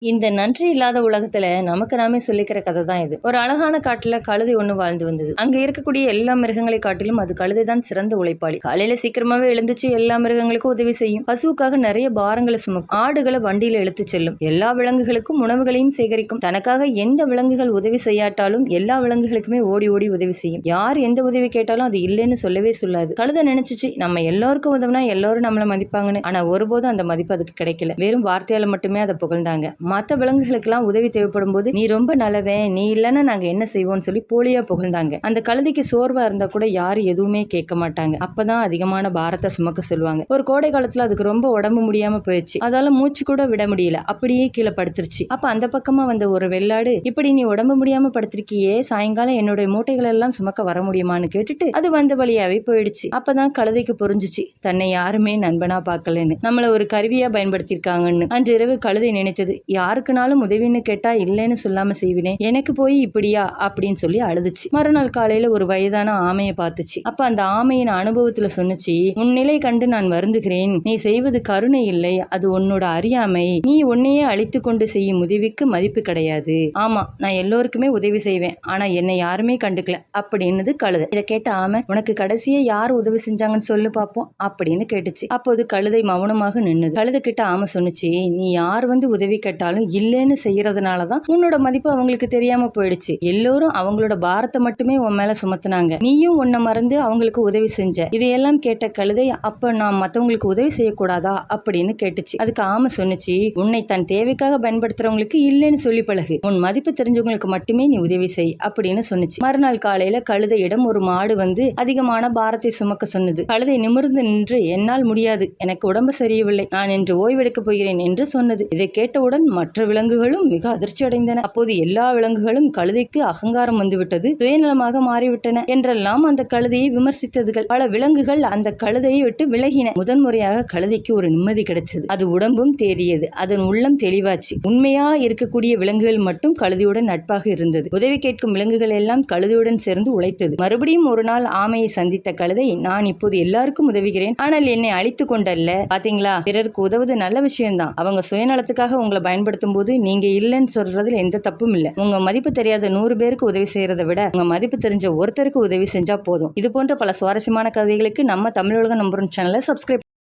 இந்த நன்றி இல்லாத உலகத்துல நமக்கு நாமே சொல்லிக்கிற கதை தான் இது. ஒரு அழகான காட்டுல கழுதை ஒண்ணு வாழ்ந்து வந்தது. அங்க இருக்கக்கூடிய எல்லா மிருகங்களை காட்டிலும் அது கழுதை தான் சிறந்த உழைப்பாளி. காலையில சீக்கிரமாவே எழுந்துச்சு எல்லா மிருகங்களுக்கும் உதவி செய்யும். பசுவுக்காக நிறைய பாரங்களை சுமக்கும். ஆடுகளை வண்டியில இழுத்து செல்லும். எல்லா விலங்குகளுக்கும் உணவுகளையும் சேகரிக்கும். தனக்காக எந்த விலங்குகள் உதவி செய்யாட்டாலும் எல்லா விலங்குகளுக்குமே ஓடி ஓடி உதவி செய்யும். யார் எந்த உதவி கேட்டாலும் அது இல்லைன்னு சொல்லவே சொல்லாது. கழுதை நினைச்சிச்சு நம்ம எல்லாருக்கும் உதவினா எல்லாரும் நம்மள மதிப்பாங்கன்னு. ஆனா ஒருபோதும் அந்த மதிப்பு அதுக்கு கிடைக்கல. வெறும் வார்த்தையால மட்டுமே அதை புகழ்ந்தாங்க. மற்ற விலங்குகளுக்கெல்லாம் உதவி தேவைப்படும் போது நீ ரொம்ப நல்லவன், நீ இல்லைன்னா நாங்க என்ன செய்வோம்னு சொல்லி போலியா புகழ்ந்தாங்க. அந்த கழுதைக்கு சோர்வா இருந்தா கூட யாரும் எதுவுமே கேட்க மாட்டாங்க. அப்பதான் அதிகமான பாரத்தை சுமக்க சொல்லுவாங்க. ஒரு கோடை காலத்துல அதுக்கு ரொம்ப உடம்பு முடியாம போயிடுச்சு. அதால மூச்சு கூட விட முடியல. அப்படியே கீழே படுத்துருச்சு. அப்ப அந்த பக்கமா வந்த ஒரு வெள்ளாடு, இப்படி நீ உடம்பு முடியாம படுத்திருக்கியே, சாயங்காலம் என்னுடைய மூட்டைகள் எல்லாம் சுமக்க வர முடியுமான்னு கேட்டுட்டு அது வந்த வழியாவே போயிடுச்சு. அப்பதான் கழுதைக்கு புரிஞ்சிச்சு தன்னை யாருமே நண்பனா பார்க்கலன்னு, நம்மள ஒரு கருவியா பயன்படுத்திருக்காங்கன்னு. அன்று இரவு கழுதை நினைத்தது, யாருக்குனாலும் உதவின்னு கேட்டா இல்லைன்னு சொல்லாம செய்வினே, எனக்கு போய் இப்படியா அப்படின்னு சொல்லி அழுதுச்சு. மறுநாள் காலையில ஒரு வயதான ஆமையை பார்த்துச்சு. அப்ப அந்த ஆமையின் அனுபவத்துல சொன்னுச்சு, உன் நிலை கண்டு நான் வருந்துகிறேன். நீ செய்வது கருணை இல்லை, அது உன்னோட அறியாமை. நீ உன்னையே அழித்து கொண்டு செய்யும் உதவிக்கு மதிப்பு கிடையாது. ஆமா, நான் எல்லோருக்குமே உதவி செய்வேன், ஆனா என்னை யாருமே கண்டுக்கல அப்படின்னு கழுதை. இதை கேட்ட ஆமை, உனக்கு கடைசியா யார் உதவி செஞ்சாங்கன்னு சொல்லு பாப்போம் அப்படின்னு கேட்டுச்சு. அப்போது கழுதை மௌனமாக நின்னுது. கழுதை கிட்ட ஆமை சொன்னுச்சு, நீ யார் உதவி கேட்டாலும் இல்லைன்னு செய்யறதுனாலதான் உன்னோட மதிப்பு அவங்களுக்கு தெரியாம போயிடுச்சு. எல்லோரும் அவங்களோட பாரத்தை மட்டுமே உன் மேல சுமத்துனாங்க, நீயும் உன்னை மறந்து அவங்களுக்கு உதவி செஞ்ச. இதையெல்லாம் கேட்ட கழுதை, அப்ப நான் மத்தவங்களுக்கு உதவி செய்யக்கூடாதா அப்படின்னு கேட்டுச்சு. அதுக்கு ஆமை சொன்னுச்சு, உன்னை தன் தேவைக்காக பயன்படுத்துறவங்களுக்கு இல்லைன்னு சொல்லி பழகு, உன் மதிப்பு தெரிஞ்சவங்களுக்கு மட்டுமே நீ உதவி செய் அப்படின்னு சொன்னுச்சு. மறுநாள் காலையில கழுதையிடம் ஒரு மாடு வந்து அதிகமான பாரத்தை சுமக்க சொன்னது. கழுதை நிமிர்ந்து நின்று, என்னால் முடியாது, எனக்கு உடம்பு சரியவில்லை, நான் இன்று ஓய்வெடுக்க போகிறேன் என்று சொன்னது. இதை கேட்டவுடன் மற்ற விலங்குகளும் மிக அதிர்ச்சி அடைந்தன. அப்போது எல்லா விலங்குகளும் கழுதைக்கு அகங்காரம் வந்துவிட்டது, சுயநலமாக மாறிவிட்டன என்றெல்லாம் அந்த கழுதையை விமர்சித்ததுகள். பல விலங்குகள் அந்த கழுதையை விட்டு விலகின. முதன்முறையாக கழுதைக்கு ஒரு நிம்மதி கிடைச்சது. அது உடம்பும் தேறியது, அதன் உள்ளம் தெளிவாச்சு. உண்மையா இருக்கக்கூடிய விலங்குகள் மட்டும் கழுதையுடன் நட்பாக இருந்தது. உதவி கேட்கும் விலங்குகள் எல்லாம் கழுதையுடன் சேர்ந்து உழைத்தது. மறுபடியும் ஒரு நாள் ஆமையை சந்தித்த கழுதை, நான் இப்போது எல்லாருக்கும் உதவுகிறேன், ஆனால் என்னை அழித்து கொண்டல்ல. பாத்தீங்களா, பிறருக்கு உதவுது நல்ல விஷயம்தான். அவங்க சுயநலத்துக்காக உங்களை பயன்படுத்தும் போது நீங்க இல்லைன்னு சொல்றதுல எந்த தப்பும் இல்லை. உங்க மதிப்பு தெரியாத 100 பேருக்கு உதவி செய்யறதை விட உங்க மதிப்பு தெரிஞ்ச ஒருத்தருக்கு உதவி செஞ்சா போதும். இது போன்ற பல சுவாரஸ்யமான கதைகளுக்கு நம்ம தமிழ் உலகம் நம்புறோம் சேனலை சப்ஸ்கிரைப்